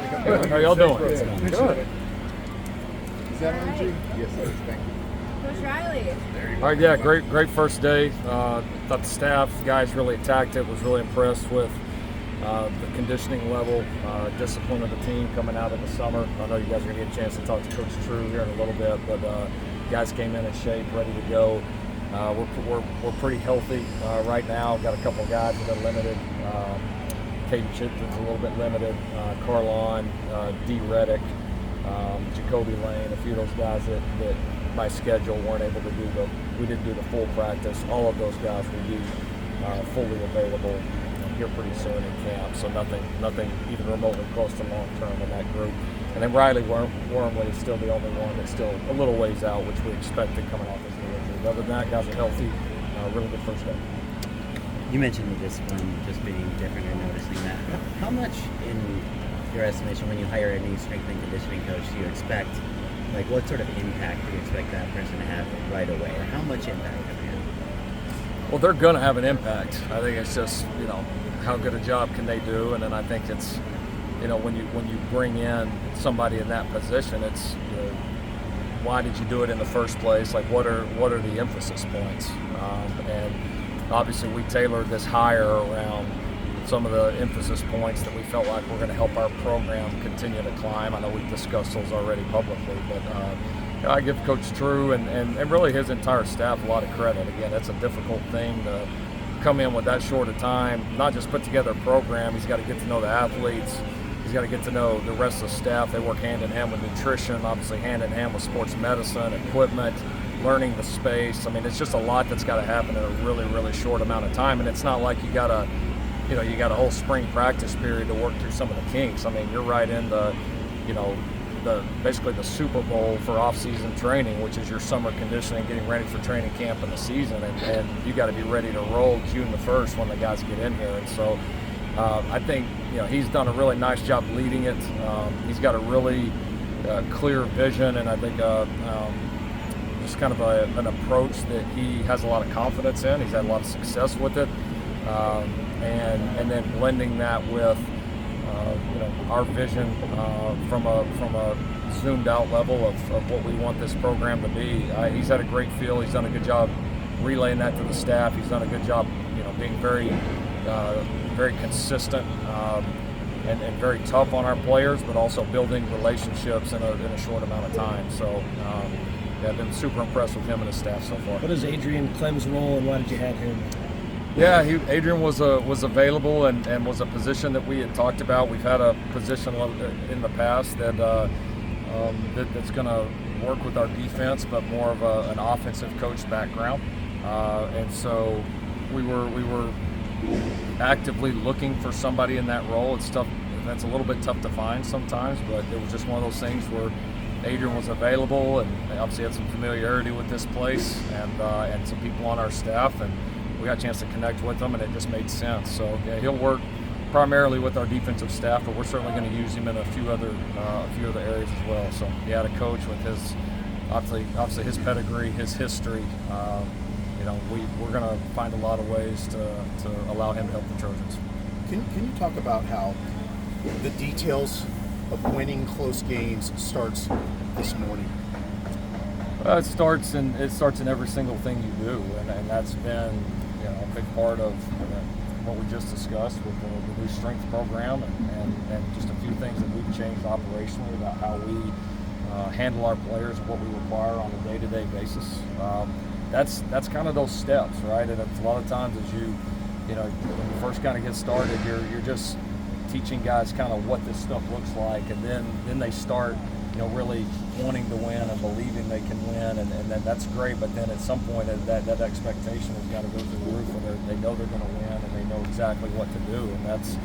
How are y'all doing? Good. Is that energy? Yes, it is. Thank you. Coach Riley. All right, yeah, great first day. Thought the staff, guys really attacked it. Was really impressed with the conditioning level, discipline of the team coming out of the summer. I know you guys are going to get a chance to talk to Coach True here in a little bit, but guys came in shape, ready to go. We're pretty healthy right now. Got a couple of guys that are limited. Caden Chipton's a little bit limited. Carlon, D. Reddick, Jacoby Lane, a few of those guys that by schedule weren't able to do we didn't do the full practice. All of those guys will be fully available here pretty soon in camp. So nothing even remotely close to long term in that group. And then Riley Wormley is still the only one that's still a little ways out, which we expected coming off his knee injury. Other than that, guys are healthy. Really good first day. You mentioned the discipline just being different and noticing that. How much, in your estimation, when you hire a new strength and conditioning coach, do you expect, like what sort of impact do you expect that person to have right away? Or how much impact have you had? Well, they're going to have an impact. I think it's just, how good a job can they do? And then I think it's, when you bring in somebody in that position, it's, why did you do it in the first place? Like, what are the emphasis points? And obviously, we tailored this hire around some of the emphasis points that we felt like were going to help our program continue to climb. I know we've discussed those already publicly, but I give Coach True and really his entire staff a lot of credit. Again, it's a difficult thing to come in with that short a time, not just put together a program. He's got to get to know the athletes. He's got to get to know the rest of the staff. They work hand in hand with nutrition, obviously hand in hand with sports medicine, equipment, learning the space. I mean, it's just a lot that's got to happen in a really, really short amount of time. And it's not like you got a whole spring practice period to work through some of the kinks. I mean, you're right in basically the Super Bowl for off-season training, which is your summer conditioning, getting ready for training camp in the season. And you got to be ready to roll June the 1st when the guys get in here. And so I think, he's done a really nice job leading it. He's got a really clear vision, and I think just kind of an approach that he has a lot of confidence in. He's had a lot of success with it. And then blending that with our vision from a zoomed out level of what we want this program to be. He's had a great feel. He's done a good job relaying that to the staff. He's done a good job being very consistent and very tough on our players, but also building relationships in a short amount of time. So I've been super impressed with him and his staff so far. What is Adrien Clem's role, and why did you have him? Yeah, Adrien was available and was a position that we had talked about. We've had a position in the past that's going to work with our defense, but more of an offensive coach background. And so we were actively looking for somebody in that role. It's tough. That's a little bit tough to find sometimes, but it was just one of those things where Adrien was available, and obviously had some familiarity with this place and some people on our staff, and we got a chance to connect with them, and it just made sense. So yeah, he'll work primarily with our defensive staff, but we're certainly going to use him in a few other areas as well. So he had a coach with his obviously his pedigree, his history. We're going to find a lot of ways to allow him to help the Trojans. Can you talk about how the details of winning close games starts this morning? It starts in every single thing you do, and that's been a big part of what we just discussed with the new strength program and just a few things that we've changed operationally about how we handle our players and what we require on a day-to-day basis. That's kind of those steps, right? And it's a lot of times as when you first kind of get started, you're just teaching guys kind of what this stuff looks like, and then they start really wanting to win and believing they can win, and that's great. But then at some point, that expectation has got to go through the roof, where they know they're going to win and they know exactly what to do, and that's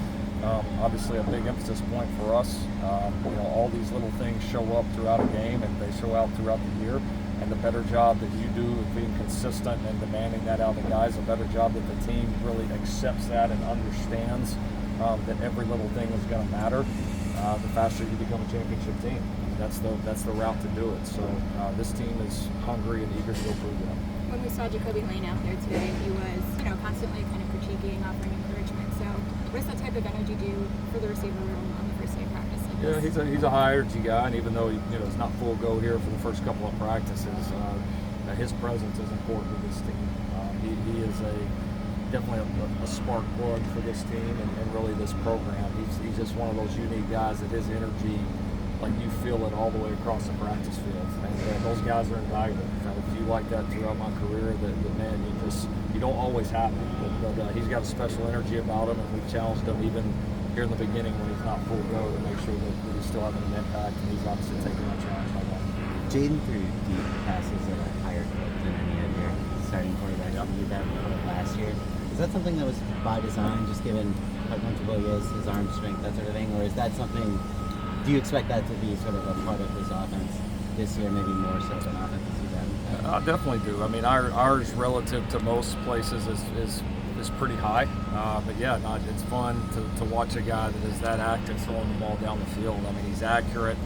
obviously a big emphasis point for us. All these little things show up throughout a game, and they show out throughout the year. And the better job that you do of being consistent and demanding that out of the guys, the better job that the team really accepts that and understands that every little thing is going to matter. The faster you become a championship team. That's the route to do it. So this team is hungry and eager to go prove that. When we saw Jacoby Lane out there today, he was constantly kind of critiquing, offering encouragement. So what does that type of energy do for the receiver room on the first day of practice? Like, Yeah, he's a high energy guy, and even though he's not full go here for the first couple of practices, his presence is important to this team. He is definitely a spark plug for this team and really this program. He's just one of those unique guys that his energy, like you feel it all the way across the practice field, and those guys are invaluable. And if you like that throughout my career, that man, you don't always have it, but he's got a special energy about him, and we've challenged him even here in the beginning when he's not full go to make sure that he's still having an impact, and he's obviously taking that challenge by one. Jaden threw deep passes at a higher clip than any of your starting quarterbacks that you did last year. Is that something that was by design, just given how comfortable he is, his arm strength, that sort of thing, or is that something? Do you expect that to be sort of a part of his offense this year, maybe more so than offenses you've had? I definitely do. I mean, ours relative to most places is pretty high. But yeah, it's fun to watch a guy that is that active throwing the ball down the field. I mean, he's accurate.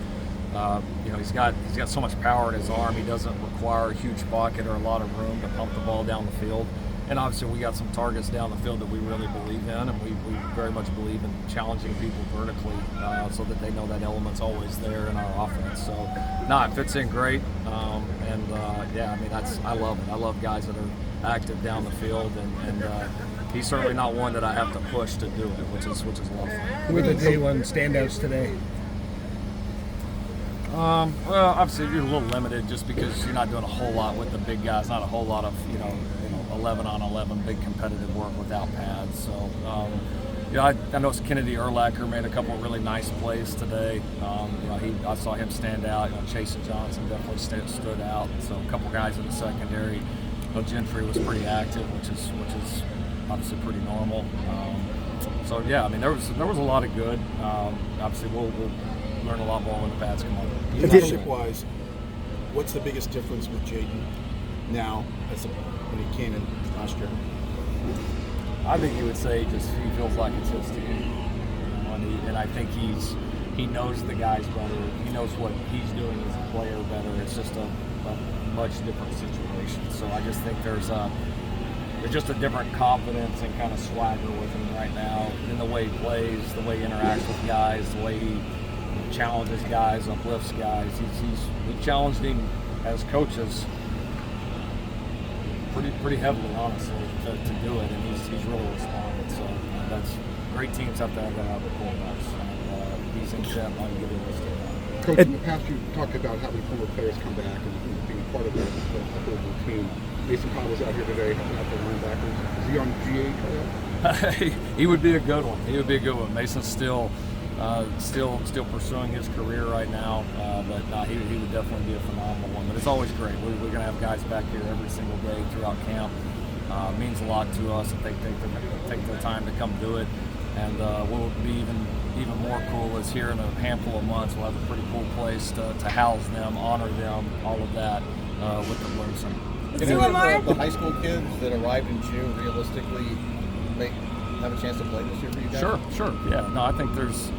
He's got so much power in his arm. He doesn't require a huge pocket or a lot of room to pump the ball down the field. And obviously, we got some targets down the field that we really believe in, and we very much believe in challenging people vertically so that they know that element's always there in our offense. So, it fits in great. I mean, I love it. I love guys that are active down the field, and he's certainly not one that I have to push to do it, which is a lot of fun. Who are the day one standouts today? Well, obviously you're a little limited just because you're not doing a whole lot with the big guys. Not a whole lot of 11-on-11 big competitive work without pads. So I know Kennedy Urlacher made a couple of really nice plays today. I saw him stand out. Chase Johnson definitely stood out. So a couple guys in the secondary. Gentry was pretty active, which is obviously pretty normal. So yeah, I mean there was a lot of good. Obviously we'll learn a lot more when the pads come on. Leadership-wise, what's the biggest difference with Jaden now when he came in last year? I think you would say just he feels like it's his team, and I think he knows the guys better. He knows what he's doing as a player better. It's just a much different situation. So I just think there's just a different confidence and kind of swagger with him right now in the way he plays, the way he interacts with guys, the way he challenges guys, uplifts guys. We challenged him as coaches pretty heavily, honestly, to do it, and he's really responded. So that's great. Teams have to have that out of the quarterbacks. He's intent on getting this done. Coach, in the past you talked about having former players come back and being part of the upward routine. Mason Powell was out here today helping out the linebackers. Is he on GA tryout? He would be a good one. He would be a good one. Mason's still pursuing his career right now, but he would definitely be a phenomenal one. But it's always great. We're going to have guys back here every single day throughout camp. It means a lot to us that they take their time to come do it. And what will be even more cool is here in a handful of months we'll have a pretty cool place to house them, honor them, all of that with the Bloom Center. The high school kids that arrived in June realistically have a chance to play this year for you guys? Sure. Yeah. No, I think there's.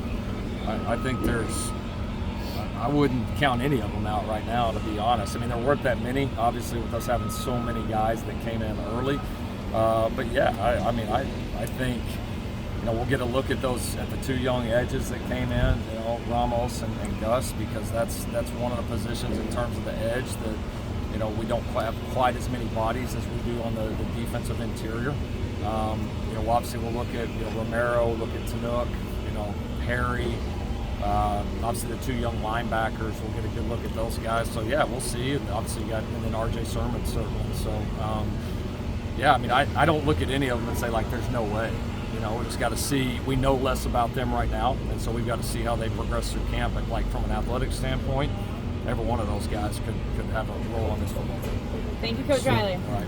I wouldn't count any of them out right now, to be honest. I mean, there weren't that many, obviously, with us having so many guys that came in early. But yeah, I think we'll get a look at the two young edges that came in, Ramos and Gus, because that's one of the positions in terms of the edge that we don't have quite as many bodies as we do on the defensive interior. Obviously we'll look at Romero, look at Tanuk, Harry, obviously the two young linebackers. We'll get a good look at those guys. So yeah, we'll see. And obviously you got and then RJ Sermon certainly. So I don't look at any of them and say like there's no way. We just got to see. We know less about them right now, and so we've got to see how they progress through camp. But like from an athletic standpoint, every one of those guys could have a role on this football team. Thank you, Coach Riley. All right.